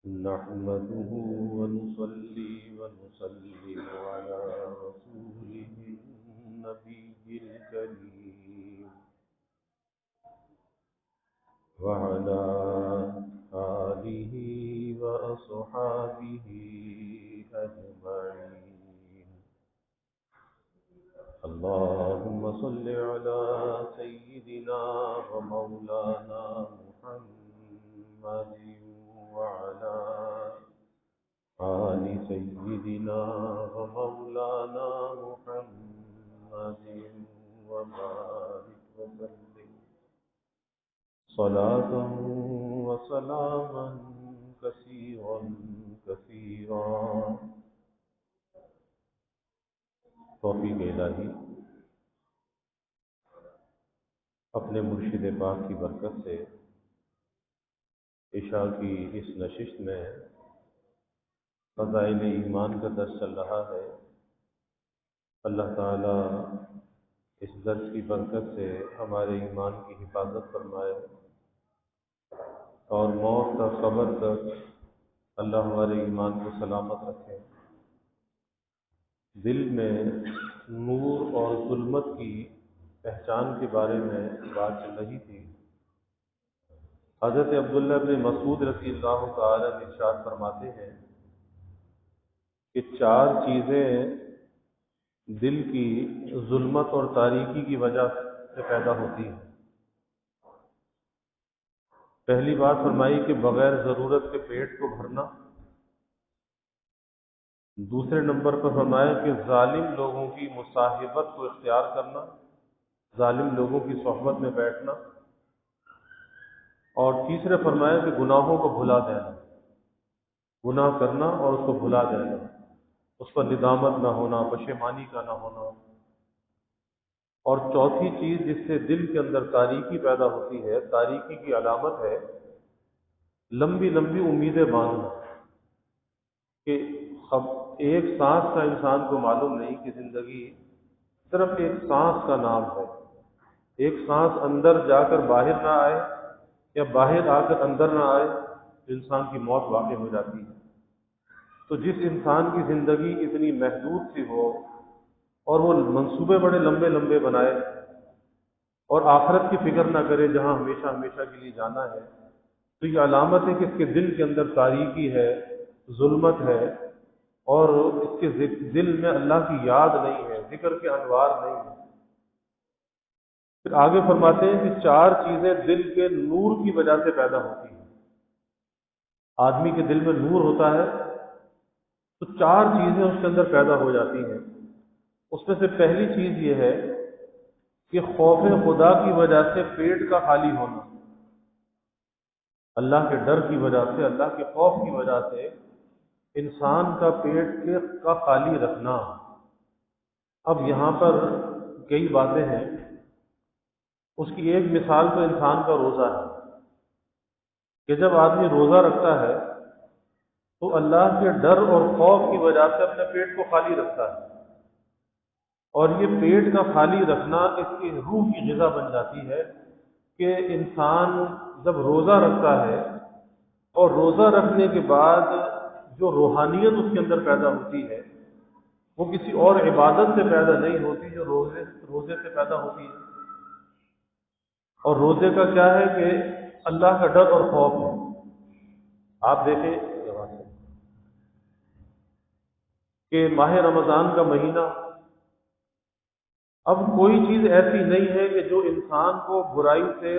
نحمده ونصلي ونسلم على رسوله النبي الكريم وعلى آله وأصحابه أجمعين. اللهم صل على سيدنا ومولانا محمد وعلى آل سيدنا ومولانا محمد وبارك وسلم صلاة وسلاما كثيرا كثيرا. توفیق الہی اپنے مرشد پاک کی برکت سے عشاء کی اس نشست میں فضائل ایمان کا درس چل رہا ہے. اللہ تعالیٰ اس درس کی برکت سے ہمارے ایمان کی حفاظت فرمائے اور موت کا خبر تک اللہ ہمارے ایمان کو سلامت رکھے. دل میں نور اور ظلمت کی پہچان کے بارے میں بات چل رہی تھی. حضرت عبداللہ بن مسعود رضی اللہ تعالی عنہ ارشاد فرماتے ہیں کہ 4 چیزیں دل کی ظلمت اور تاریکی کی وجہ سے پیدا ہوتی ہیں. پہلی بات فرمائی کہ بغیر ضرورت کے پیٹ کو بھرنا. دوسرے نمبر پر فرمایا کہ ظالم لوگوں کی مصاحبت کو اختیار کرنا، ظالم لوگوں کی صحبت میں بیٹھنا. اور تیسرے فرمایا کہ گناہوں کو بھلا دینا، گناہ کرنا اور اس کو بھلا دینا، اس پر ندامت نہ ہونا، پشیمانی کا نہ ہونا. اور چوتھی چیز جس سے دل کے اندر تاریکی پیدا ہوتی ہے، تاریکی کی علامت ہے لمبی لمبی امیدیں باندھنا کہ اب ایک سانس کا انسان کو معلوم نہیں کہ زندگی صرف ایک سانس کا نام ہے. ایک سانس اندر جا کر باہر نہ آئے یا باہر آ کر اندر نہ آئے انسان کی موت واقع ہو جاتی ہے. تو جس انسان کی زندگی اتنی محدود سی ہو اور وہ منصوبے بڑے لمبے لمبے بنائے اور آخرت کی فکر نہ کرے جہاں ہمیشہ ہمیشہ کے لیے جانا ہے، تو یہ علامت ہے کہ اس کے دل کے اندر تاریکی ہے، ظلمت ہے، اور اس کے دل میں اللہ کی یاد نہیں ہے، ذکر کے انوار نہیں ہے. پھر آگے فرماتے ہیں کہ 4 چیزیں دل کے نور کی وجہ سے پیدا ہوتی ہیں. آدمی کے دل میں نور ہوتا ہے تو 4 چیزیں اس کے اندر پیدا ہو جاتی ہیں. اس میں سے پہلی چیز یہ ہے کہ خوف خدا کی وجہ سے پیٹ کا خالی ہونا. اللہ کے ڈر کی وجہ سے، اللہ کے خوف کی وجہ سے انسان کا پیٹ کا خالی رکھنا. اب یہاں پر کئی باتیں ہیں. اس کی ایک مثال تو انسان کا روزہ ہے کہ جب آدمی روزہ رکھتا ہے تو اللہ کے ڈر اور خوف کی وجہ سے اپنے پیٹ کو خالی رکھتا ہے، اور یہ پیٹ کا خالی رکھنا اس کی روح کی غذا بن جاتی ہے کہ انسان جب روزہ رکھتا ہے اور روزہ رکھنے کے بعد جو روحانیت اس کے اندر پیدا ہوتی ہے وہ کسی اور عبادت سے پیدا نہیں ہوتی جو روزے سے پیدا ہوتی ہے. اور روزے کا کیا ہے کہ اللہ کا ڈر اور خوف ہے. آپ دیکھیں کہ ماہ رمضان کا مہینہ، اب کوئی چیز ایسی نہیں ہے کہ جو انسان کو برائی سے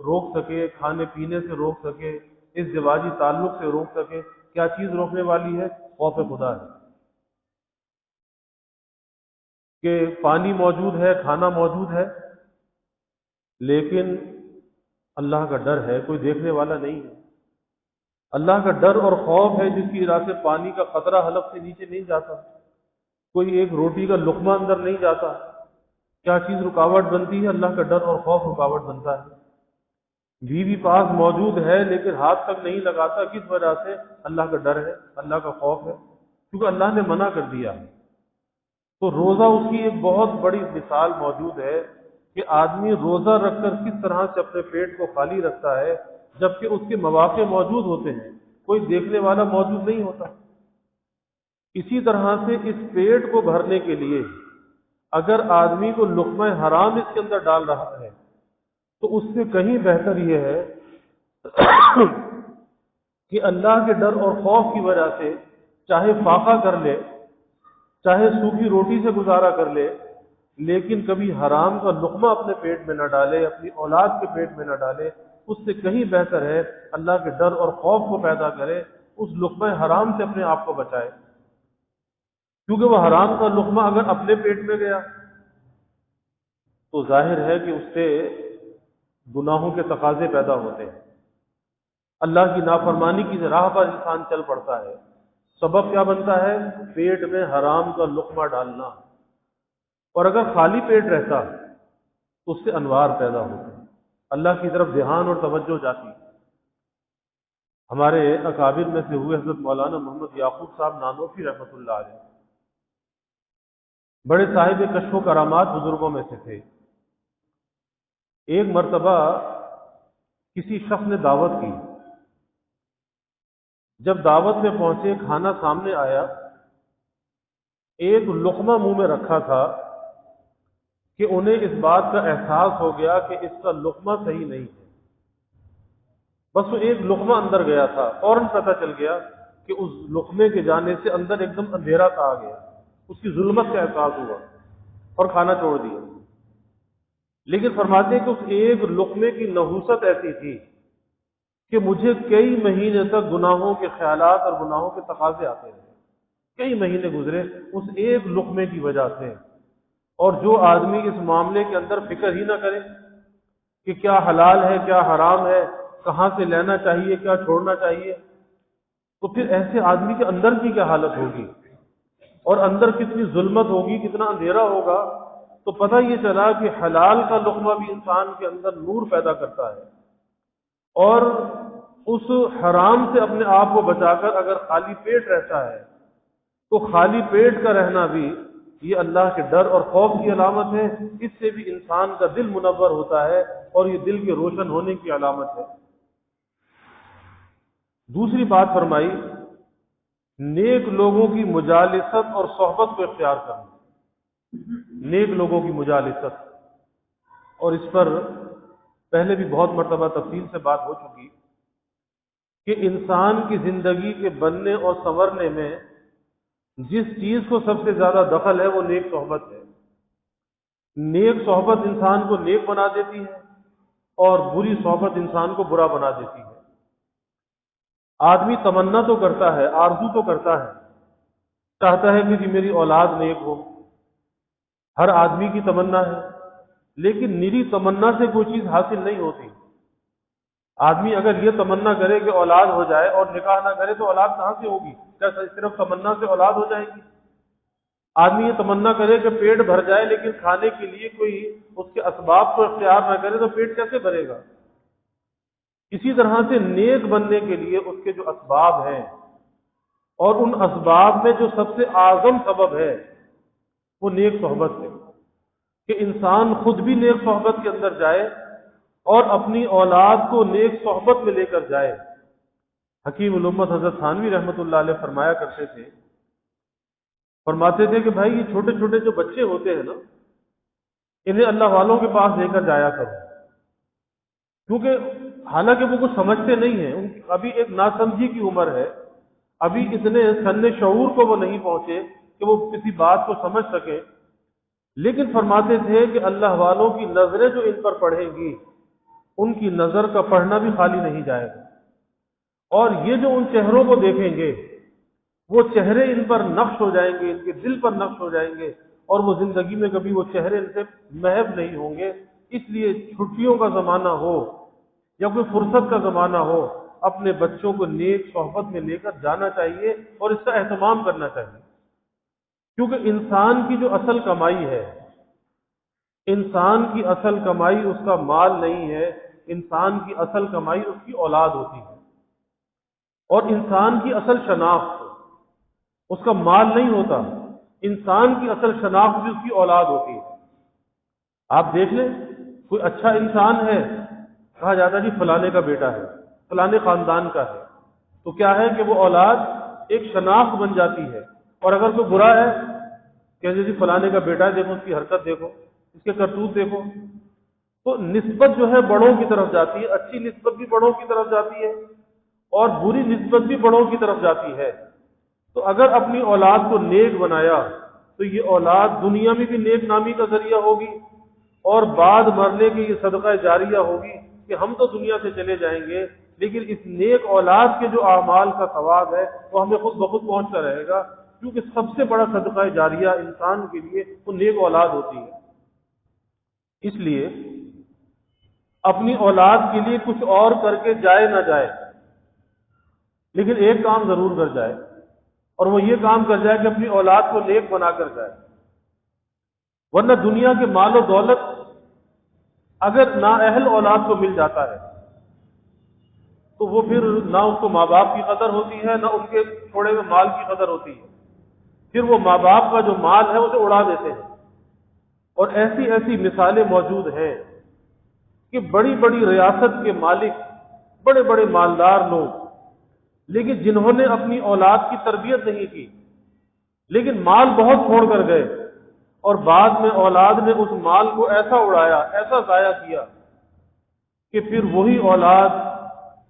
روک سکے، کھانے پینے سے روک سکے، اس ازدواجی تعلق سے روک سکے. کیا چیز روکنے والی ہے؟ خوف خدا ہے. کہ پانی موجود ہے، کھانا موجود ہے، لیکن اللہ کا ڈر ہے، کوئی دیکھنے والا نہیں ہے. اللہ کا ڈر اور خوف ہے جس کی وجہ سے پانی کا قطرہ حلق سے نیچے نہیں جاتا، کوئی ایک روٹی کا لقمہ اندر نہیں جاتا. کیا چیز رکاوٹ بنتی ہے؟ اللہ کا ڈر اور خوف رکاوٹ بنتا ہے. بیوی پاس موجود ہے لیکن ہاتھ تک نہیں لگاتا، کس وجہ سے؟ اللہ کا ڈر ہے، اللہ کا خوف ہے، کیونکہ اللہ نے منع کر دیا. تو روزہ اس کی ایک بہت بڑی مثال موجود ہے کہ آدمی روزہ رکھ کر کس طرح سے اپنے پیٹ کو خالی رکھتا ہے، جبکہ اس کے مواقع موجود ہوتے ہیں. کوئی دیکھنے والا موجود نہیں ہوتا۔ اسی طرح سے اس پیٹ کو بھرنے کے لیے اگر آدمی کو لقمہ حرام اس کے اندر ڈال رہا ہے تو اس سے کہیں بہتر یہ ہے کہ اللہ کے ڈر اور خوف کی وجہ سے چاہے فاقہ کر لے، چاہے سوکھی روٹی سے گزارا کر لے، لیکن کبھی حرام کا لقمہ اپنے پیٹ میں نہ ڈالے، اپنی اولاد کے پیٹ میں نہ ڈالے۔ اس سے کہیں بہتر ہے اللہ کے ڈر اور خوف کو پیدا کرے، اس لقمہ حرام سے اپنے آپ کو بچائے، کیونکہ وہ حرام کا لقمہ اگر اپنے پیٹ میں گیا تو ظاہر ہے کہ اس سے گناہوں کے تقاضے پیدا ہوتے ہیں، اللہ کی نافرمانی کی راہ پر انسان چل پڑتا ہے۔ سبب کیا بنتا ہے؟ پیٹ میں حرام کا لقمہ ڈالنا۔ اور اگر خالی پیٹ رہتا تو اس سے انوار پیدا ہوتے، اللہ کی طرف دھیان اور توجہ جاتی۔ ہمارے اکابر میں سے ہوئے حضرت مولانا محمد یعقوب صاحب نانوتوی رحمۃ اللہ علیہ بڑے صاحب کشف و کرامات بزرگوں میں سے تھے۔ ایک مرتبہ کسی شخص نے دعوت کی، جب دعوت میں پہنچے کھانا سامنے آیا، ایک لقمہ منہ میں رکھا تھا کہ انہیں اس بات کا احساس ہو گیا کہ اس کا لقمہ صحیح نہیں ہے، بس وہ ایک لقمہ اندر گیا تھا، فوراً پتہ چل گیا کہ اس لقمے کے جانے سے اندر ایک دم اندھیرا سا آ گیا، اس کی ظلمت کا احساس ہوا اور کھانا چھوڑ دیا۔ لیکن فرماتے ہیں کہ اس ایک لقمے کی نحوست ایسی تھی کہ مجھے کئی مہینے تک گناہوں کے خیالات اور گناہوں کے تقاضے آتے رہے، کئی مہینے گزرے اس ایک لقمے کی وجہ سے۔ اور جو آدمی اس معاملے کے اندر فکر ہی نہ کرے کہ کیا حلال ہے کیا حرام ہے، کہاں سے لینا چاہیے کیا چھوڑنا چاہیے، تو پھر ایسے آدمی کے اندر کی کیا حالت ہوگی اور اندر کتنی ظلمت ہوگی، کتنا اندھیرا ہوگا۔ تو پتہ یہ چلا کہ حلال کا لقمہ بھی انسان کے اندر نور پیدا کرتا ہے، اور اس حرام سے اپنے آپ کو بچا کر اگر خالی پیٹ رہتا ہے تو خالی پیٹ کا رہنا بھی یہ اللہ کے ڈر اور خوف کی علامت ہے۔ اس سے بھی انسان کا دل منور ہوتا ہے اور یہ دل کے روشن ہونے کی علامت ہے۔ دوسری بات فرمائی، نیک لوگوں کی مجالست اور صحبت کو اختیار کرنا، نیک لوگوں کی مجالست، اور اس پر پہلے بھی بہت مرتبہ تفصیل سے بات ہو چکی کہ انسان کی زندگی کے بننے اور سنورنے میں جس چیز کو سب سے زیادہ دخل ہے وہ نیک صحبت ہے۔ نیک صحبت انسان کو نیک بنا دیتی ہے اور بری صحبت انسان کو برا بنا دیتی ہے۔ آدمی تمنا تو کرتا ہے، آرزو تو کرتا ہے، چاہتا ہے کہ جی میری اولاد نیک ہو، ہر آدمی کی تمنا ہے، لیکن نری تمنا سے کوئی چیز حاصل نہیں ہوتی۔ آدمی اگر یہ تمنا کرے کہ اولاد ہو جائے اور نکاح نہ کرے تو اولاد کہاں سے ہوگی؟ کیا صرف تمنا سے اولاد ہو جائے گی؟ آدمی یہ تمنا کرے کہ پیٹ بھر جائے لیکن کھانے کے لیے کوئی اس کے اسباب کو اختیار نہ کرے تو پیٹ کیسے بھرے گا؟ اسی طرح سے نیک بننے کے لیے اس کے جو اسباب ہیں، اور ان اسباب میں جو سب سے اعظم سبب ہے وہ نیک صحبت ہے، کہ انسان خود بھی نیک صحبت کے اندر جائے اور اپنی اولاد کو نیک صحبت میں لے کر جائے۔ حکیم الامت حضرت تھانوی رحمۃ اللہ علیہ فرمایا کرتے تھے، فرماتے تھے کہ بھائی یہ چھوٹے چھوٹے جو بچے ہوتے ہیں نا، انہیں اللہ والوں کے پاس لے کر جایا کرو، کیونکہ حالانکہ وہ کچھ سمجھتے نہیں ہیں، ابھی ایک ناسمجھی کی عمر ہے، ابھی اتنے سن شعور کو وہ نہیں پہنچے کہ وہ کسی بات کو سمجھ سکیں، لیکن فرماتے تھے کہ اللہ والوں کی نظریں جو ان پر پڑھیں گی، ان کی نظر کا پڑھنا بھی خالی نہیں جائے گا، اور یہ جو ان چہروں کو دیکھیں گے وہ چہرے ان پر نقش ہو جائیں گے، ان کے دل پر نقش ہو جائیں گے، اور وہ زندگی میں کبھی وہ چہرے ان سے محو نہیں ہوں گے۔ اس لیے چھٹیوں کا زمانہ ہو یا کوئی فرصت کا زمانہ ہو، اپنے بچوں کو نیک صحبت میں لے کر جانا چاہیے اور اس کا اہتمام کرنا چاہیے، کیونکہ انسان کی جو اصل کمائی ہے، انسان کی اصل کمائی اس کا مال نہیں ہے، انسان کی اصل کمائی اس کی اولاد ہوتی ہے، اور انسان کی اصل شناخت اس کا مال نہیں ہوتا، انسان کی اصل شناخت بھی اس کی اولاد ہوتی ہے۔ آپ دیکھ لیں کوئی اچھا انسان ہے، کہا جاتا ہے جی فلانے کا بیٹا ہے، فلانے خاندان کا ہے، تو کیا ہے کہ وہ اولاد ایک شناخت بن جاتی ہے. اور اگر کوئی برا ہے کہ جی فلانے کا بیٹا ہے، دیکھو اس کی حرکت دیکھو، اس کے کرتوت دیکھو، تو نسبت جو ہے بڑوں کی طرف جاتی ہے. اچھی نسبت بھی بڑوں کی طرف جاتی ہے اور بری نسبت بھی بڑوں کی طرف جاتی ہے. تو اگر اپنی اولاد کو نیک بنایا تو یہ اولاد دنیا میں بھی نیک نامی کا ذریعہ ہوگی اور بعد مرنے کی یہ صدقہ جاریہ ہوگی کہ ہم تو دنیا سے چلے جائیں گے لیکن اس نیک اولاد کے جو اعمال کا ثواب ہے وہ ہمیں خود بخود پہنچتا رہے گا، کیونکہ سب سے بڑا صدقہ جاریہ انسان کے لیے وہ نیک اولاد ہوتی ہے. اس لیے اپنی اولاد کے لیے کچھ اور کر کے جائے نہ جائے، لیکن ایک کام ضرور کر جائے، اور وہ یہ کام کر جائے کہ اپنی اولاد کو نیک بنا کر جائے. ورنہ دنیا کے مال و دولت اگر نااہل اولاد کو مل جاتا ہے تو وہ پھر نہ اس کو ماں باپ کی قدر ہوتی ہے نہ ان کے چھوڑے ہوئے مال کی قدر ہوتی ہے. پھر وہ ماں باپ کا جو مال ہے اسے اڑا دیتے ہیں. اور ایسی ایسی مثالیں موجود ہیں کہ بڑی بڑی ریاست کے مالک، بڑے بڑے مالدار لوگ، لیکن جنہوں نے اپنی اولاد کی تربیت نہیں کی لیکن مال بہت چھوڑ کر گئے، اور بعد میں اولاد نے اس مال کو ایسا اڑایا، ایسا ضائع کیا کہ پھر وہی اولاد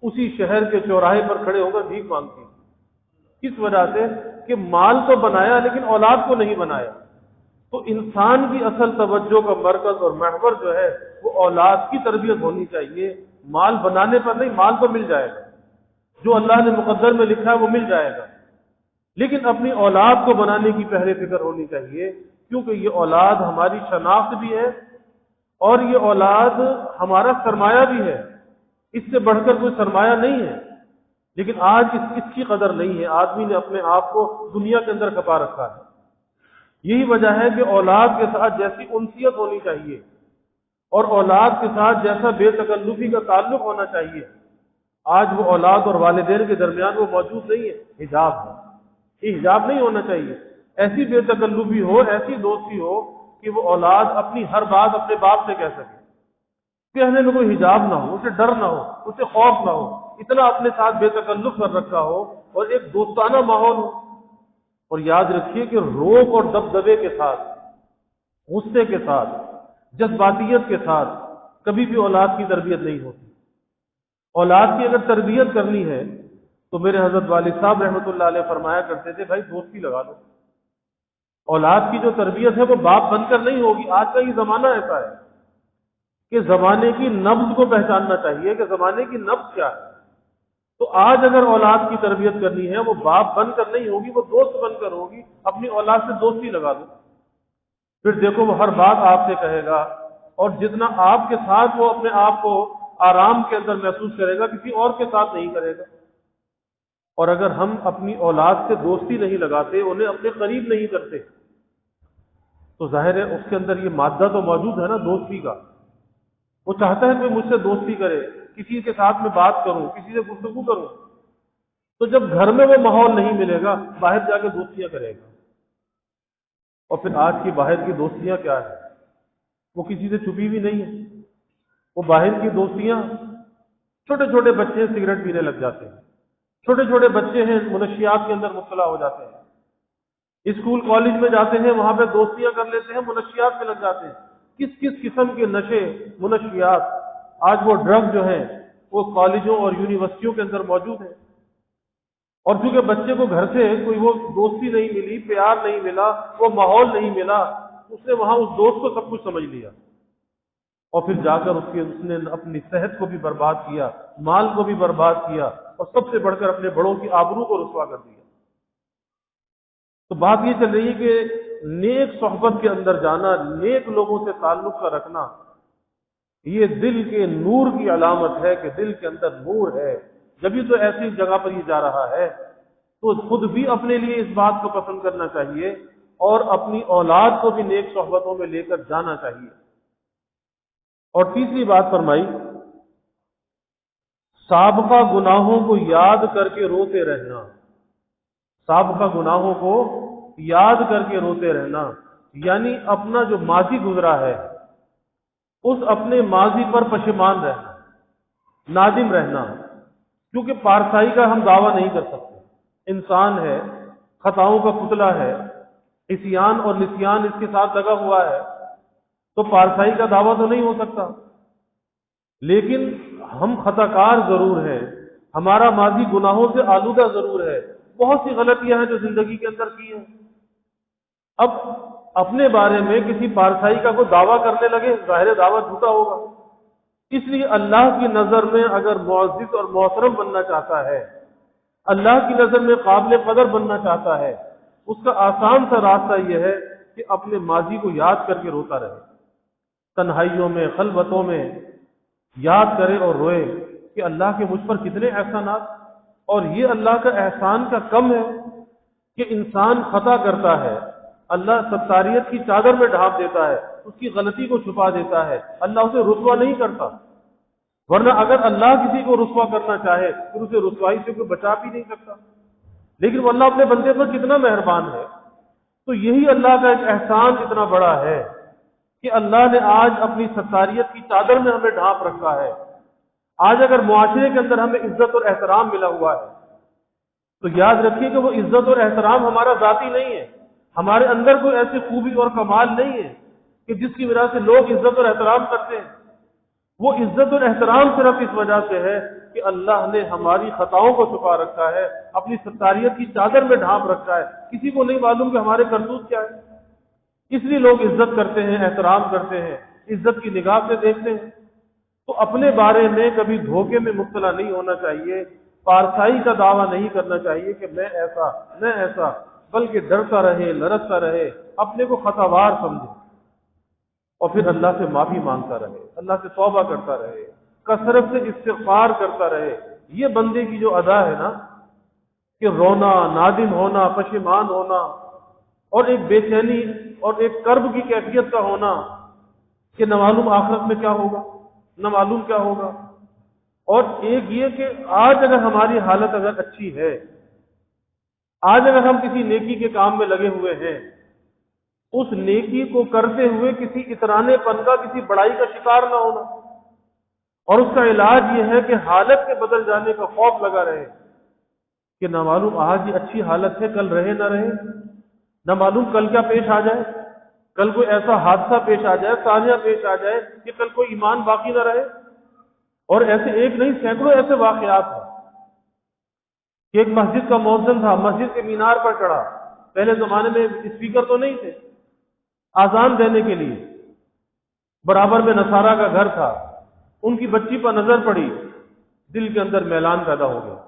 اسی شہر کے چوراہے پر کھڑے ہو کر بھیک مانگتی. کس وجہ سے؟ کہ مال تو بنایا لیکن اولاد کو نہیں بنایا. تو انسان کی اصل توجہ کا مرکز اور محور جو ہے وہ اولاد کی تربیت ہونی چاہیے. مال بنانے پر نہیں، مال تو مل جائے گا، جو اللہ نے مقدر میں لکھا ہے وہ مل جائے گا، لیکن اپنی اولاد کو بنانے کی پہلے فکر ہونی چاہیے، کیونکہ یہ اولاد ہماری شناخت بھی ہے اور یہ اولاد ہمارا سرمایہ بھی ہے. اس سے بڑھ کر کوئی سرمایہ نہیں ہے. لیکن آج اس کی قدر نہیں ہے. آدمی نے اپنے آپ کو دنیا کے اندر کھپا رکھا ہے. یہی وجہ ہے کہ اولاد کے ساتھ جیسی انسیت ہونی چاہیے اور اولاد کے ساتھ جیسا بے تکلفی کا تعلق ہونا چاہیے، آج وہ اولاد اور والدین کے درمیان وہ موجود نہیں ہے. حجاب ہے، یہ حجاب نہیں ہونا چاہیے. ایسی بے تکلفی ہو، ایسی دوستی ہو کہ وہ اولاد اپنی ہر بات اپنے باپ سے کہہ سکے، کہنے میں کوئی حجاب نہ ہو، اسے ڈر نہ ہو، اسے خوف نہ ہو، اتنا اپنے ساتھ بے تکلف کر رکھا ہو اور ایک دوستانہ ماحول ہو. اور یاد رکھیے کہ روک اور دبدبے کے ساتھ، غصے کے ساتھ، جذباتیت کے ساتھ کبھی بھی اولاد کی تربیت نہیں ہوتی. اولاد کی اگر تربیت کرنی ہے تو میرے حضرت والد صاحب رحمۃ اللہ علیہ فرمایا کرتے تھے، بھائی دوستی لگا لو. اولاد کی جو تربیت ہے وہ باپ بن کر نہیں ہوگی. آج کا یہ زمانہ ایسا ہے کہ زمانے کی نبض کو پہچاننا چاہیے کہ زمانے کی نبض کیا ہے. تو آج اگر اولاد کی تربیت کرنی ہے وہ باپ بن کر نہیں ہوگی، وہ دوست بن کر ہوگی. اپنی اولاد سے دوستی لگا دو، پھر دیکھو وہ ہر بات آپ سے کہے گا، اور جتنا آپ کے ساتھ وہ اپنے آپ کو آرام کے اندر محسوس کرے گا کسی اور کے ساتھ نہیں کرے گا. اور اگر ہم اپنی اولاد سے دوستی نہیں لگاتے، انہیں اپنے قریب نہیں کرتے، تو ظاہر ہے اس کے اندر یہ مادہ تو موجود ہے نا دوستی کا. وہ چاہتا ہے کوئی مجھ سے دوستی کرے، کسی کے ساتھ میں بات کروں، کسی سے گفتگو کروں. تو جب گھر میں وہ ماحول نہیں ملے گا، باہر جا کے دوستیاں کرے گا. اور پھر آج کی باہر کی دوستیاں کیا ہے؟ وہ کسی سے چھپی بھی نہیں ہے. وہ باہر کی دوستیاں، چھوٹے چھوٹے بچے سگریٹ پینے لگ جاتے ہیں، چھوٹے چھوٹے بچے ہیں منشیات کے اندر مبتلا ہو جاتے ہیں، اسکول کالج میں جاتے ہیں وہاں پہ دوستیاں کر لیتے ہیں، منشیات میں لگ جاتے ہیں. کس کس قسم کے نشے، منشیات، آج وہ ڈرگ جو ہیں وہ کالجوں اور یونیورسٹیوں کے اندر موجود ہیں. اور چونکہ بچے کو گھر سے کوئی وہ دوستی نہیں ملی، پیار نہیں ملا، وہ ماحول نہیں ملا، اس نے وہاں اس دوست کو سب کچھ سمجھ لیا، اور پھر جا کر اس نے اپنی صحت کو بھی برباد کیا، مال کو بھی برباد کیا، اور سب سے بڑھ کر اپنے بڑوں کی آبرو کو رسوا کر دیا. تو بات یہ چل رہی ہے کہ نیک صحبت کے اندر جانا، نیک لوگوں سے تعلق کا رکھنا، یہ دل کے نور کی علامت ہے کہ دل کے اندر نور ہے. جبھی تو ایسی جگہ پر یہ جا رہا ہے تو خود بھی اپنے لیے اس بات کو پسند کرنا چاہیے اور اپنی اولاد کو بھی نیک صحبتوں میں لے کر جانا چاہیے. اور تیسری بات فرمائی، سابقہ گناہوں کو یاد کر کے روتے رہنا. سابقہ گناہوں کو یاد کر کے روتے رہنا یعنی اپنا جو ماضی گزرا ہے اس اپنے ماضی پر پشیمان رہنا، نادم رہنا. کیونکہ پارسائی کا ہم دعویٰ نہیں کر سکتے، انسان ہے، خطاؤں کا پتلا ہے، عصیان اور نسیان اس کے ساتھ لگا ہوا ہے، تو پارسائی کا دعویٰ تو نہیں ہو سکتا۔ لیکن ہم خطا کار ضرور ہیں، ہمارا ماضی گناہوں سے آلودہ ضرور ہے، بہت سی غلطیاں ہیں جو زندگی کے اندر کی ہیں۔ اب اپنے بارے میں کسی پارسائی کا کوئی دعویٰ کرنے لگے، ظاہر دعویٰ جھوٹا ہوگا۔ اس لیے اللہ کی نظر میں اگر معزز اور محترم بننا چاہتا ہے، اللہ کی نظر میں قابل قدر بننا چاہتا ہے، اس کا آسان سا راستہ یہ ہے کہ اپنے ماضی کو یاد کر کے روتا رہے، تنہائیوں میں، خلوتوں میں یاد کرے اور روئے کہ اللہ کے مجھ پر کتنے احسانات، اور یہ اللہ کا احسان کا کم ہے کہ انسان خطا کرتا ہے، اللہ ستاریت کی چادر میں ڈھانپ دیتا ہے، اس کی غلطی کو چھپا دیتا ہے، اللہ اسے رسوا نہیں کرتا۔ ورنہ اگر اللہ کسی کو رسوا کرنا چاہے پھر اسے رسوائی سے کوئی بچا بھی نہیں سکتا، لیکن وہ اللہ اپنے بندے پر کتنا مہربان ہے۔ تو یہی اللہ کا ایک احسان اتنا بڑا ہے کہ اللہ نے آج اپنی ستاریت کی چادر میں ہمیں ڈھانپ رکھا ہے۔ آج اگر معاشرے کے اندر ہمیں عزت اور احترام ملا ہوا ہے تو یاد رکھیے کہ وہ عزت اور احترام ہمارا ذاتی نہیں ہے، ہمارے اندر کوئی ایسی خوبی اور کمال نہیں ہے کہ جس کی وجہ سے لوگ عزت اور احترام کرتے ہیں۔ وہ عزت اور احترام صرف اس وجہ سے ہے کہ اللہ نے ہماری خطاؤں کو چھپا رکھا ہے، اپنی ستاریت کی چادر میں ڈھانپ رکھا ہے، کسی کو نہیں معلوم کہ ہمارے کرتوت کیا ہے۔ اس لیے لوگ عزت کرتے ہیں، احترام کرتے ہیں، عزت کی نگاہ سے دیکھتے ہیں۔ تو اپنے بارے میں کبھی دھوکے میں مبتلا نہیں ہونا چاہیے، پارسائی کا دعویٰ نہیں کرنا چاہیے کہ میں ایسا، بلکہ ڈرتا رہے، لرزتا رہے، اپنے کو خطاوار سمجھے اور پھر اللہ سے معافی مانگتا رہے، اللہ سے توبہ کرتا رہے، کثرت سے استغفار کرتا رہے۔ یہ بندے کی جو ادا ہے نا کہ رونا، نادم ہونا، پشیمان ہونا اور ایک بے چینی اور ایک کرب کی کیفیت کا ہونا کہ نہ معلوم آخرت میں کیا ہوگا، نہ معلوم کیا ہوگا۔ اور ایک یہ کہ آج اگر ہماری حالت اگر اچھی ہے، آج اگر ہم کسی نیکی کے کام میں لگے ہوئے ہیں، اس نیکی کو کرتے ہوئے کسی اترانے پن کا، کسی بڑائی کا شکار نہ ہونا، اور اس کا علاج یہ ہے کہ حالت کے بدل جانے کا خوف لگا رہے کہ نہ معلوم آج یہ اچھی حالت ہے، کل رہے نہ رہے، نہ معلوم کل کیا پیش آ جائے، کل کوئی ایسا حادثہ پیش آ جائے، سانیہ پیش آ جائے کہ کل کوئی ایمان باقی نہ رہے۔ اور ایسے ایک نہیں سینکڑوں ایسے واقعات ہیں کہ ایک مسجد کا مؤذن تھا، مسجد کے مینار پر چڑھا، پہلے زمانے میں اسپیکر تو نہیں تھے، آذان دینے کے لیے، برابر میں نصارہ کا گھر تھا، ان کی بچی پر نظر پڑی، دل کے اندر میلان پیدا ہو گیا،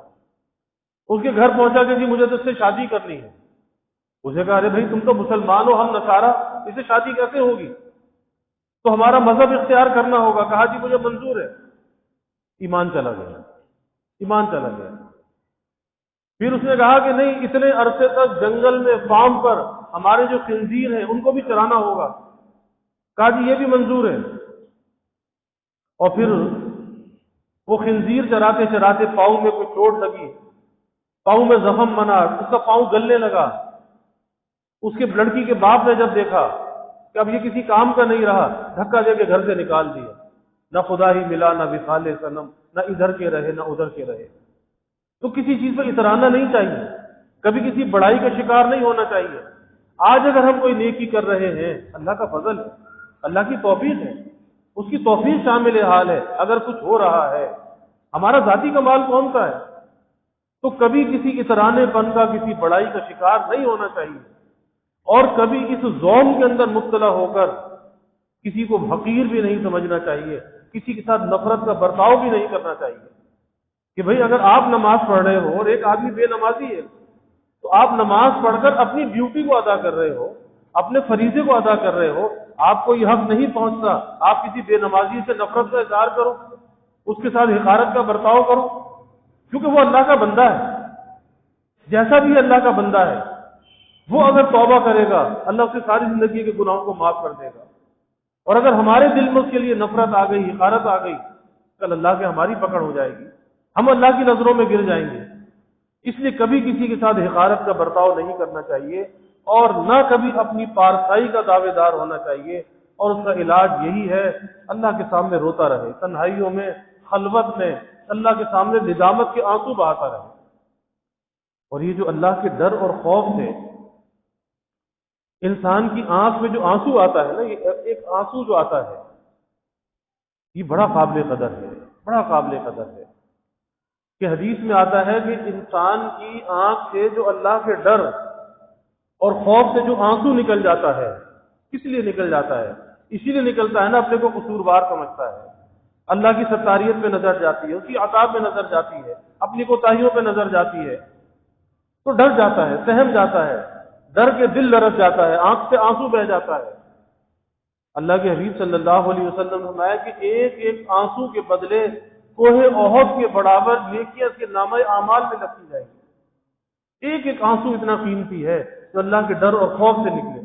اس کے گھر پہنچا کہ جی مجھے تو اس سے شادی کرنی ہے۔ اسے کہا ارے بھائی تم تو مسلمان ہو، ہم نصارہ، اس سے شادی کیسے ہوگی؟ تو ہمارا مذہب اختیار کرنا ہوگا۔ کہا جی مجھے منظور ہے۔ ایمان چلا گیا۔ پھر اس نے کہا کہ نہیں، اتنے عرصے تک جنگل میں فارم پر ہمارے جو خنزیر ہیں ان کو بھی چرانا ہوگا۔ کہا جی یہ بھی منظور ہے۔ اور پھر وہ خنزیر چراتے چراتے پاؤں میں کوئی چوٹ لگی، پاؤں میں زخم بنا، اس کا پاؤں گلنے لگا۔ اس کے لڑکی کے باپ نے جب دیکھا کہ اب یہ کسی کام کا نہیں رہا، دھکا دے کے گھر سے نکال دیا۔ نہ خدا ہی ملا، نہ وصال صنم، نہ ادھر کے رہے نہ ادھر کے رہے۔ تو کسی چیز پر اترانا نہیں چاہیے، کبھی کسی بڑائی کا شکار نہیں ہونا چاہیے۔ آج اگر ہم کوئی نیکی کر رہے ہیں، اللہ کا فضل ہے، اللہ کی توفیق ہے، اس کی توفیق شامل حال ہے۔ اگر کچھ ہو رہا ہے، ہمارا ذاتی کمال کون سا ہے؟ تو کبھی کسی اترانے پن کا، کسی بڑائی کا شکار نہیں ہونا چاہیے، اور کبھی اس ذوم کے اندر مبتلا ہو کر کسی کو حقیر بھی نہیں سمجھنا چاہیے، کسی کے ساتھ نفرت کا برتاؤ بھی نہیں کرنا چاہیے کہ بھئی اگر آپ نماز پڑھ رہے ہو اور ایک آدمی بے نمازی ہے تو آپ نماز پڑھ کر اپنی ڈیوٹی کو ادا کر رہے ہو، اپنے فریضے کو ادا کر رہے ہو، آپ کو یہ حق نہیں پہنچتا آپ کسی بے نمازی سے نفرت کا اظہار کرو، اس کے ساتھ حقارت کا برتاؤ کرو، کیونکہ وہ اللہ کا بندہ ہے۔ جیسا بھی اللہ کا بندہ ہے، وہ اگر توبہ کرے گا اللہ اسے ساری زندگی کے گناہوں کو معاف کر دے گا۔ اور اگر ہمارے دل میں اس کے لیے نفرت آ گئی، حقارت آ گئی، کل اللہ کے ہماری پکڑ ہو جائے گی، ہم اللہ کی نظروں میں گر جائیں گے۔ اس لیے کبھی کسی کے ساتھ حقارت کا برتاؤ نہیں کرنا چاہیے، اور نہ کبھی اپنی پارسائی کا دعوے دار ہونا چاہیے۔ اور اس کا علاج یہی ہے، اللہ کے سامنے روتا رہے، تنہائیوں میں، خلوت میں، اللہ کے سامنے ندامت کے آنسو بہاتا رہے۔ اور یہ جو اللہ کے ڈر اور خوف سے انسان کی آنکھ میں جو آنسو آتا ہے نا، یہ ایک آنسو جو آتا ہے، یہ بڑا قابل قدر ہے، بڑا قابل قدر ہے کہ حدیث میں آتا ہے کہ انسان کی آنکھ سے جو اللہ کے ڈر اور خوف سے جو آنسو نکل جاتا ہے، کس لیے نکل جاتا ہے؟ اسی لیے نکلتا ہے نا، اپنے کو قصوروار سمجھتا ہے، اللہ کی ستاریت پہ نظر جاتی ہے، اس کی عذاب میں نظر جاتی ہے، اپنی کوتاہیوں پہ نظر جاتی ہے، تو ڈر جاتا ہے، سہم جاتا ہے، ڈر کے دل لرز جاتا ہے، آنکھ سے آنسو بہ جاتا ہے۔ اللہ کے حبیب صلی اللہ علیہ وسلم نے فرمایا کہ ایک ایک آنسو کے بدلے کوہ احد کے برابر نیکیاں اس کے نامہ اعمال میں لکھی جائے گی۔ ایک ایک آنسو اتنا قیمتی ہے جو اللہ کے ڈر اور خوف سے نکلے،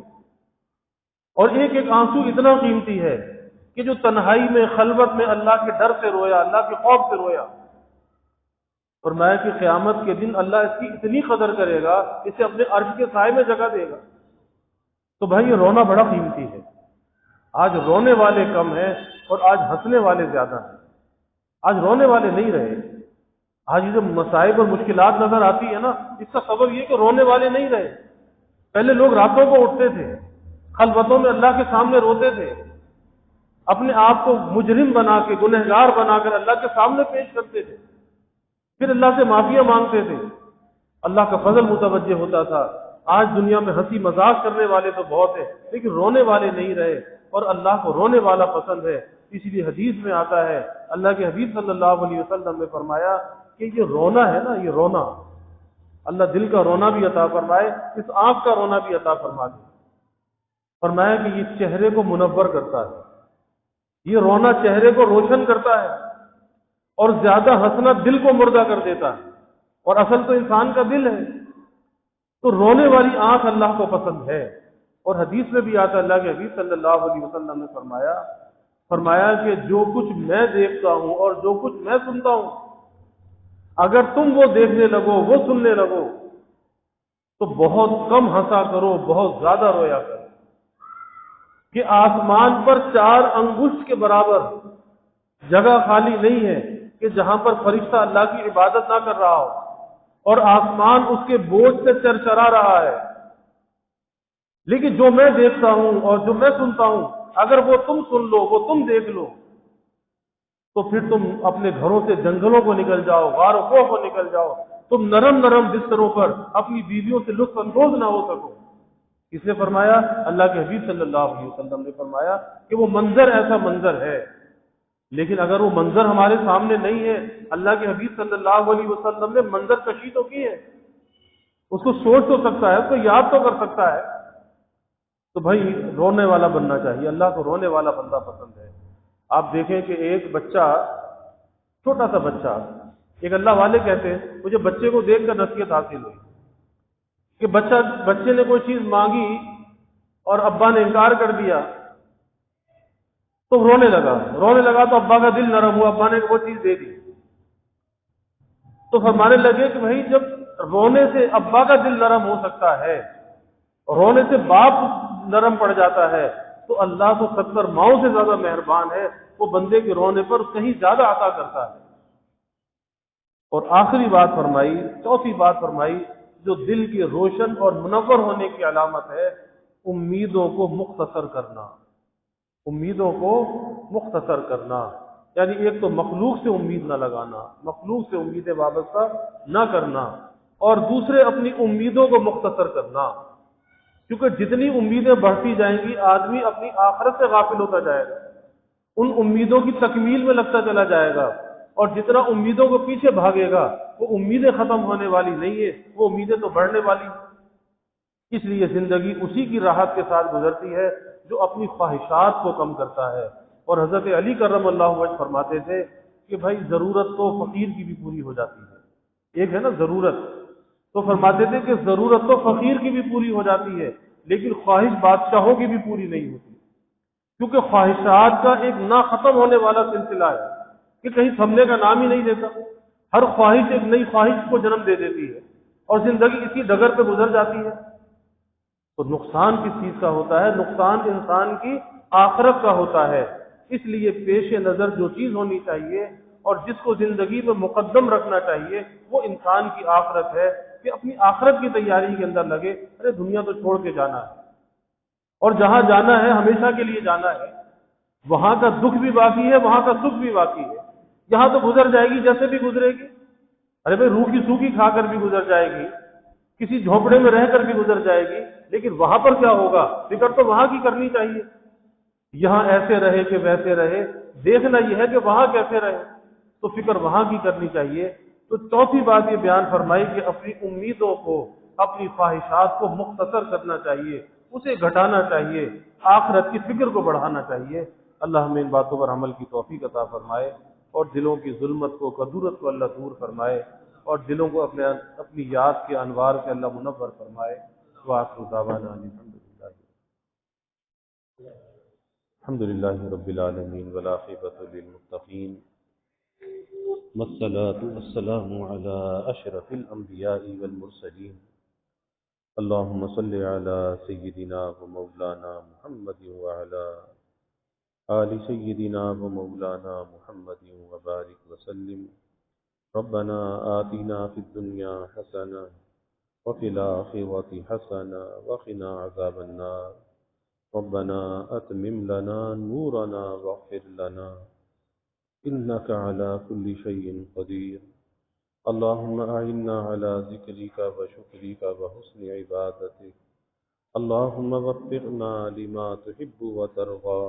اور ایک ایک آنسو اتنا قیمتی ہے کہ جو تنہائی میں خلوت میں اللہ کے ڈر سے رویا، اللہ کے خوف سے رویا۔ فرمایا کہ قیامت کے دن اللہ اس کی اتنی قدر کرے گا، اسے اپنے عرش کے سائے میں جگہ دے گا۔ تو بھائی یہ رونا بڑا قیمتی ہے۔ آج رونے والے کم ہیں اور آج ہنسنے والے زیادہ ہیں۔ آج رونے والے نہیں رہے۔ آج یہ جو مصائب اور مشکلات نظر آتی ہے نا، اس کا سبب یہ کہ رونے والے نہیں رہے۔ پہلے لوگ راتوں کو اٹھتے تھے، خلوتوں میں اللہ کے سامنے روتے تھے، اپنے آپ کو مجرم بنا کے، گنہگار بنا کر اللہ کے سامنے پیش کرتے تھے، پھر اللہ سے معافیاں مانگتے تھے، اللہ کا فضل متوجہ ہوتا تھا۔ آج دنیا میں ہنسی مذاق کرنے والے تو بہت ہیں، لیکن رونے والے نہیں رہے، اور اللہ کو رونے والا پسند ہے۔ اسی لیے حدیث میں آتا ہے، اللہ کے حبیب صلی اللہ علیہ وسلم نے فرمایا کہ یہ رونا ہے نا، یہ رونا، اللہ دل کا رونا بھی عطا فرمائے، اس آنکھ کا رونا بھی عطا فرما دے۔ فرمایا کہ یہ چہرے کو منور کرتا ہے، یہ رونا چہرے کو روشن کرتا ہے، اور زیادہ ہنسنا دل کو مردہ کر دیتا ہے، اور اصل تو انسان کا دل ہے۔ تو رونے والی آنکھ اللہ کو پسند ہے۔ اور حدیث میں بھی آتا ہے، اللہ کے حبیب صلی اللہ علیہ وسلم نے فرمایا کہ جو کچھ میں دیکھتا ہوں اور جو کچھ میں سنتا ہوں، اگر تم وہ دیکھنے لگو، وہ سننے لگو، تو بہت کم ہنسا کرو، بہت زیادہ رویا کرو، کہ آسمان پر 4 انگشت کے برابر جگہ خالی نہیں ہے کہ جہاں پر فرشتہ اللہ کی عبادت نہ کر رہا ہو، اور آسمان اس کے بوجھ سے چرچرا رہا ہے۔ لیکن جو میں دیکھتا ہوں اور جو میں سنتا ہوں، اگر وہ تم سن لو، وہ تم دیکھ لو، تو پھر تم اپنے گھروں سے جنگلوں کو نکل جاؤ، غار و کوہ کو نکل جاؤ، تم نرم نرم بستروں پر اپنی بیویوں سے لطف اندوز نہ ہو سکو۔ اس نے فرمایا، اللہ کے حبیب صلی اللہ علیہ وسلم نے فرمایا کہ وہ منظر ایسا منظر ہے، لیکن اگر وہ منظر ہمارے سامنے نہیں ہے، اللہ کے حبیب صلی اللہ علیہ وسلم نے منظر کشی تو کی ہے، اس کو سوچ تو سکتا ہے، اس کو یاد تو کر سکتا ہے۔ تو بھائی رونے والا بننا چاہیے، اللہ کو رونے والا بندہ پسند ہے۔ آپ دیکھیں کہ ایک بچہ، چھوٹا سا بچہ، ایک اللہ والے کہتے ہیں مجھے بچے کو دیکھ کر نصیحت حاصل ہوئی کہ بچے نے کوئی چیز مانگی اور ابا نے انکار کر دیا، تو رونے لگا تو ابا کا دل نرم ہوا، ابا نے وہ چیز دے دی۔ تو فرمانے لگے کہ بھائی جب رونے سے ابا کا دل نرم ہو سکتا ہے، رونے سے باپ نرم پڑ جاتا ہے، تو اللہ تو 70 ماؤں سے زیادہ مہربان ہے، وہ بندے کے رونے پر کہیں زیادہ عطا کرتا ہے۔ اور آخری بات فرمائی، چوتھی بات فرمائی، جو دل کے روشن اور منور ہونے کی علامت ہے، امیدوں کو مختصر کرنا۔ امیدوں کو مختصر کرنا، یعنی ایک تو مخلوق سے امید نہ لگانا، مخلوق سے امیدیں وابستہ نہ کرنا، اور دوسرے اپنی امیدوں کو مختصر کرنا، کیونکہ جتنی امیدیں بڑھتی جائیں گی آدمی اپنی آخرت سے غافل ہوتا جائے گا، ان امیدوں کی تکمیل میں لگتا چلا جائے گا، اور جتنا امیدوں کو پیچھے بھاگے گا وہ امیدیں ختم ہونے والی نہیں ہے، وہ امیدیں تو بڑھنے والی ہیں۔ اس لیے زندگی اسی کی راحت کے ساتھ گزرتی ہے جو اپنی خواہشات کو کم کرتا ہے۔ اور حضرت علی کرم اللہ وجہ فرماتے تھے کہ بھائی ضرورت تو فقیر کی بھی پوری ہو جاتی ہے، ایک ہے نا ضرورت، تو فرماتے تھے کہ ضرورت تو فقیر کی بھی پوری ہو جاتی ہے، لیکن خواہش بادشاہوں کی بھی پوری نہیں ہوتی، کیونکہ خواہشات کا ایک نہ ختم ہونے والا سلسلہ ہے کہ کہیں تھمنے کا نام ہی نہیں لیتا، ہر خواہش ایک نئی خواہش کو جنم دے دیتی ہے، اور زندگی اسی ڈگر پہ گزر جاتی ہے۔ تو نقصان کس چیز کا ہوتا ہے؟ نقصان انسان کی آخرت کا ہوتا ہے۔ اس لیے پیش نظر جو چیز ہونی چاہیے اور جس کو زندگی میں مقدم رکھنا چاہیے وہ انسان کی آخرت ہے کہ اپنی آخرت کی تیاری کے اندر لگے. ارے دنیا تو چھوڑ کے جانا ہے اور جہاں جانا ہے ہمیشہ کے لیے جانا ہے. وہاں کا دکھ بھی باقی ہے، وہاں کا سکھ بھی باقی ہے. یہاں تو گزر جائے گی جیسے بھی گزرے گی. ارے بھائی روکھی سوکھی کھا کر بھی گزر جائے گی، کسی جھونپڑے میں رہ کر بھی گزر جائے گی، لیکن وہاں پر کیا ہوگا فکر تو وہاں کی کرنی چاہیے. یہاں ایسے رہے کہ ویسے رہے، دیکھنا یہ ہے کہ وہاں کیسے رہے، تو فکر وہاں کی کرنی چاہیے. تو چوتھی بات یہ بیان فرمائی کہ اپنی امیدوں کو، اپنی خواہشات کو مختصر کرنا چاہیے، اسے گھٹانا چاہیے، آخرت کی فکر کو بڑھانا چاہیے. اللہ ہمیں ان باتوں پر عمل کی توفیق عطا فرمائے اور دلوں کی ظلمت کو، کدورت کو اللہ دور فرمائے اور دلوں کو اپنی یاد کے انوار سے اللہ منور فرمائے. وآخر دعوانا الحمد للہ رب العالمین والعاقبۃ للمتقین والصلاة والسلام على اشرف الانبیاء والمرسلین. اللهم صل على سيدنا ومولانا محمد وعلى آل سيدنا ومولانا محمد وبارك وسلم. ربنا آتنا في الدنيا حسنة وفي الآخرة حسنة وقنا عذاب النار. ربنا أتمم لنا نورنا واغفر لنا إنك على كل شيء قدير. اللهم أعنا على ذكرك وشكرك وحسن عبادتك. اللهم وفقنا لما تحب وترضى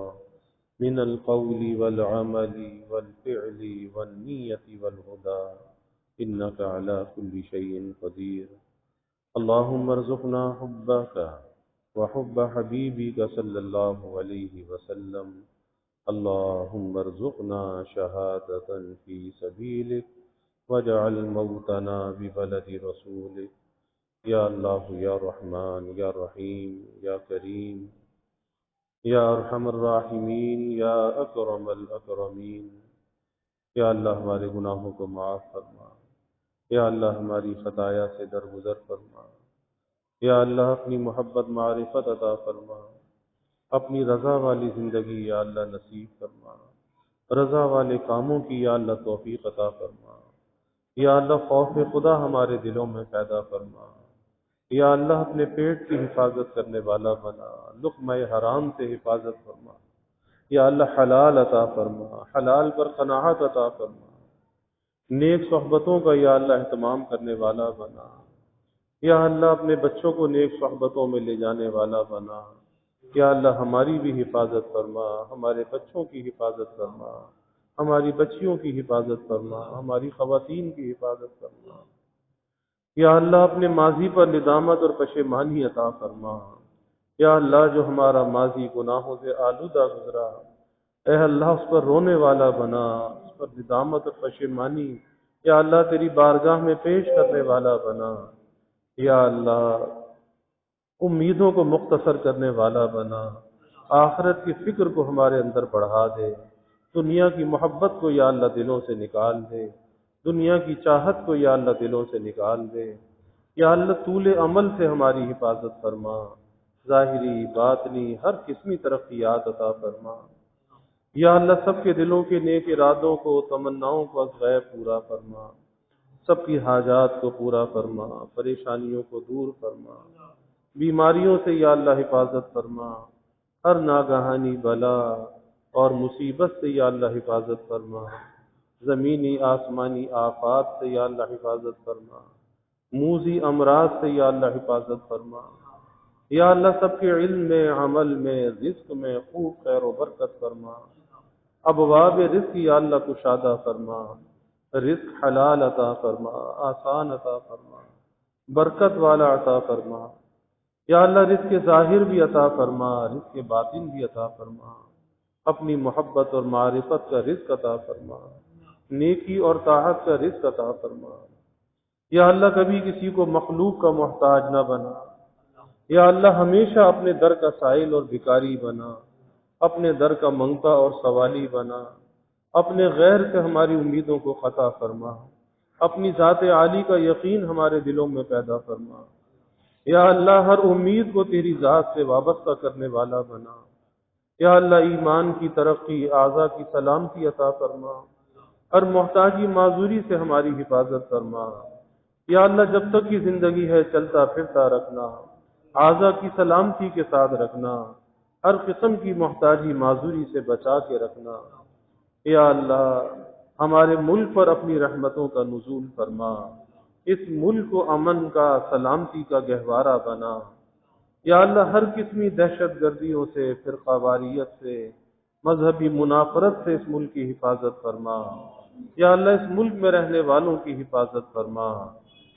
من القول والعمل والفعل والنية والهدى إنك على كل شيء قدير. اللهم ارزقنا حبك وحب حبيبك صلى الله عليه وسلم. اللهم ارزقنا شهادة في سبيلك واجعل موتنا ببلد رسولك. یا اللہ یا رحمان یا رحیم یا کریم یا ارحم الراحمین یا اکرم الاکرمین. یا اللہ ہمارے گناہوں کو معاف فرما. یا اللہ ہماری خطایا سے درگزر فرما. یا اللہ اپنی محبت معرفت عطا فرما. اپنی رضا والی زندگی یا اللہ نصیب فرما. رضا والے کاموں کی یا اللہ توفیق عطا فرما. یا اللہ خوف خدا ہمارے دلوں میں پیدا فرما. یا اللہ اپنے پیٹ کی حفاظت کرنے والا بنا. لقمہ حرام سے حفاظت فرما. یا اللہ حلال عطا فرما. حلال پر قناعت عطا فرما. نیک صحبتوں کا یا اللہ اہتمام کرنے والا بنا. یا اللہ اپنے بچوں کو نیک صحبتوں میں لے جانے والا بنا. یا اللہ ہماری بھی حفاظت فرما. ہمارے بچوں کی حفاظت فرما. ہماری بچیوں کی حفاظت فرما. ہماری خواتین کی حفاظت فرما. یا اللہ اپنے ماضی پر ندامت اور پشیمانی عطا فرما. یا اللہ جو ہمارا ماضی گناہوں سے آلودہ گزرا، اے اللہ اس پر رونے والا بنا، اس پر ندامت اور پشیمانی یا اللہ تیری بارگاہ میں پیش کرنے والا بنا. یا اللہ امیدوں کو مختصر کرنے والا بنا. آخرت کی فکر کو ہمارے اندر بڑھا دے. دنیا کی محبت کو یا اللہ دلوں سے نکال دے. دنیا کی چاہت کو یا اللہ دلوں سے نکال دے. یا اللہ طول عمل سے ہماری حفاظت فرما. ظاہری باطنی ہر قسمی ترقیات عطا فرما. یا اللہ سب کے دلوں کے نیک ارادوں کو، تمناؤں کو از غیب پورا فرما. سب کی حاجات کو پورا فرما. پریشانیوں کو دور فرما. بیماریوں سے یا اللہ حفاظت فرما. ہر ناگہانی بلا اور مصیبت سے یا اللہ حفاظت فرما. زمینی آسمانی آفات سے یا اللہ حفاظت فرما. موذی امراض سے یا اللہ حفاظت فرما. یا اللہ سب کے علم میں، عمل میں، رزق میں خوب خیر و برکت فرما. ابواب رزق یا اللہ کشادہ فرما. رزق حلال عطا فرما، آسان عطا فرما، برکت والا عطا فرما. یا اللہ رزق کے ظاہر بھی عطا فرما، رزق کے باطن بھی عطا فرما. اپنی محبت اور معرفت کا رزق عطا فرما. نیکی اور طاعت کا رزق عطا فرما. یا اللہ کبھی کسی کو مخلوق کا محتاج نہ بنا. یا اللہ ہمیشہ اپنے در کا سائل اور بھکاری بنا. اپنے در کا منگتا اور سوالی بنا. اپنے غیر سے ہماری امیدوں کو قطع فرما. اپنی ذات عالی کا یقین ہمارے دلوں میں پیدا فرما. یا اللہ ہر امید کو تیری ذات سے وابستہ کرنے والا بنا. یا اللہ ایمان کی ترقی، اعضاء کی سلامتی عطا فرما. ہر محتاجی معذوری سے ہماری حفاظت فرما۔ یا اللہ جب تک کی زندگی ہے چلتا پھرتا رکھنا، اعضا کی سلامتی کے ساتھ رکھنا، ہر قسم کی محتاجی معذوری سے بچا کے رکھنا۔ یا اللہ ہمارے ملک پر اپنی رحمتوں کا نزول فرما، اس ملک کو امن کا، سلامتی کا گہوارہ بنا۔ یا اللہ ہر قسمی دہشت گردیوں سے، فرقہ واریت سے، مذہبی منافرت سے اس ملک کی حفاظت فرما۔ یا اللہ اس ملک میں رہنے والوں کی حفاظت فرما،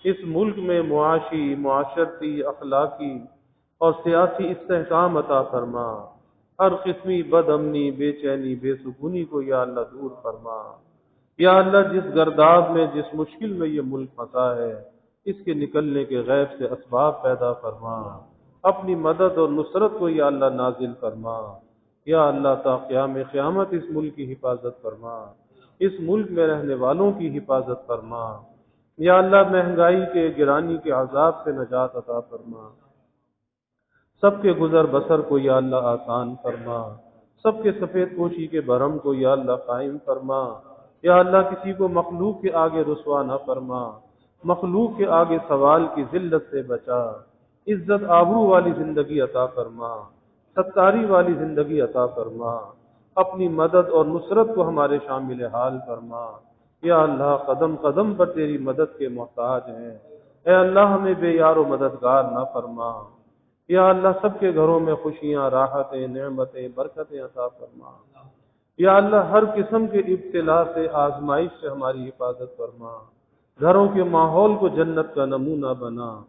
اس ملک میں معاشی، معاشرتی، اخلاقی اور سیاسی استحکام عطا فرما۔ ہر قسمی بد امنی، بے چینی، بے سکونی کو یا اللہ دور فرما۔ یا اللہ جس گرداب میں، جس مشکل میں یہ ملک پھنسا ہے، اس کے نکلنے کے غیب سے اسباب پیدا فرما۔ اپنی مدد اور نصرت کو یا اللہ نازل فرما۔ یا اللہ تا قیام قیامت اس ملک کی حفاظت فرما، اس ملک میں رہنے والوں کی حفاظت فرما۔ یا اللہ مہنگائی کے، گرانی کے عذاب سے نجات عطا فرما۔ سب کے گزر بسر کو یا اللہ آسان فرما، سب کے سفید پوشی کے بھرم کو یا اللہ قائم فرما۔ یا اللہ کسی کو مخلوق کے آگے رسوا نہ فرما، مخلوق کے آگے سوال کی ذلت سے بچا۔ عزت آبرو والی زندگی عطا فرما، ستاری والی زندگی عطا فرما۔ اپنی مدد اور نصرت کو ہمارے شامل حال فرما۔ یا اللہ قدم قدم پر تیری مدد کے محتاج ہیں، اے اللہ ہمیں بے یار و مددگار نہ فرما۔ یا اللہ سب کے گھروں میں خوشیاں، راحتیں، نعمتیں، برکتیں عطا فرما۔ یا اللہ ہر قسم کے ابتلا سے، آزمائش سے ہماری حفاظت فرما۔ گھروں کے ماحول کو جنت کا نمونہ بنا،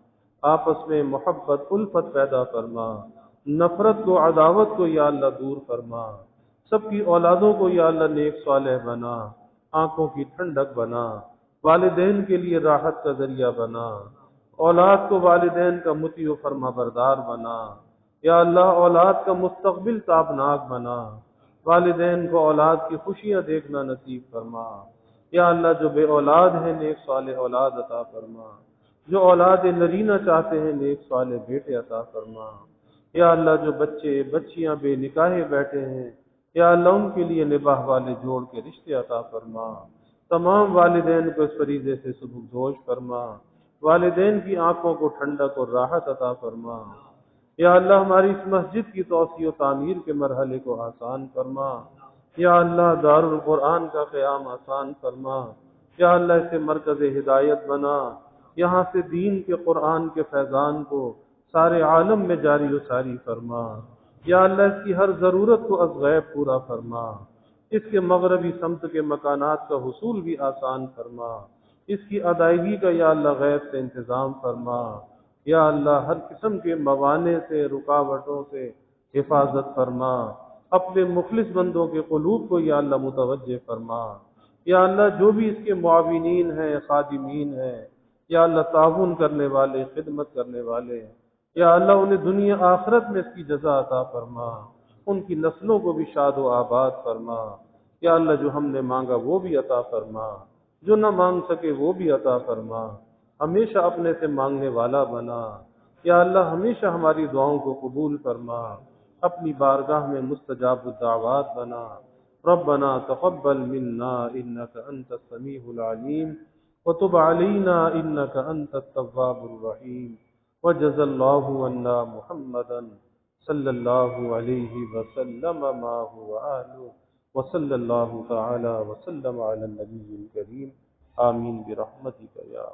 آپس میں محبت الفت پیدا فرما، نفرت کو، عداوت کو یا اللہ دور فرما۔ سب کی اولادوں کو یا اللہ نیک صالح بنا، آنکھوں کی ٹھنڈک بنا، والدین کے لیے راحت کا ذریعہ بنا، اولاد کو والدین کا مطیع و فرما بردار بنا۔ یا اللہ اولاد کا مستقبل تابناک بنا، والدین کو اولاد کی خوشیاں دیکھنا نصیب فرما۔ یا اللہ جو بے اولاد ہیں نیک صالح اولاد عطا فرما، جو اولاد نرینہ چاہتے ہیں نیک صالح بیٹے عطا فرما۔ یا اللہ جو بچے بچیاں بے نکاح بیٹھے ہیں، یا اللہ ان کے لیے نباہ والے جوڑ کے رشتے عطا فرما۔ تمام والدین کو اس فریضے سے سبکدوش فرما، والدین کی آنکھوں کو ٹھنڈک اور راحت عطا فرما۔ یا اللہ ہماری اس مسجد کی توسیع و تعمیر کے مرحلے کو آسان فرما۔ یا اللہ دار القرآن کا قیام آسان فرما۔ یا اللہ اسے مرکز ہدایت بنا، یہاں سے دین کے، قرآن کے فیضان کو سارے عالم میں جاری و ساری فرما۔ یا اللہ اس کی ہر ضرورت کو از غیب پورا فرما، اس کے مغربی سمت کے مکانات کا حصول بھی آسان فرما، اس کی ادائیگی کا یا اللہ غیب سے انتظام فرما۔ یا اللہ ہر قسم کے موانع سے، رکاوٹوں سے حفاظت فرما، اپنے مخلص بندوں کے قلوب کو یا اللہ متوجہ فرما۔ یا اللہ جو بھی اس کے معاونین ہیں، خادمین ہیں، یا اللہ تعاون کرنے والے، خدمت کرنے والے، یا اللہ انہیں دنیا آخرت میں اس کی جزا عطا فرما، ان کی نسلوں کو بھی شاد و آباد فرما۔ یا اللہ جو ہم نے مانگا وہ بھی عطا فرما، جو نہ مانگ سکے وہ بھی عطا فرما، ہمیشہ اپنے سے مانگنے والا بنا۔ یا اللہ ہمیشہ ہماری دعاؤں کو قبول فرما، اپنی بارگاہ میں مستجاب الدعوات بنا۔ ربنا تقبل منا انك انت السميع العليم وتب علينا انك انت التواب الرحيم وجزى الله عنا محمدا صلى الله عليه وسلم ما هو آله وصلى الله تعالى وسلم على النبي الكريم آمين برحمتك يا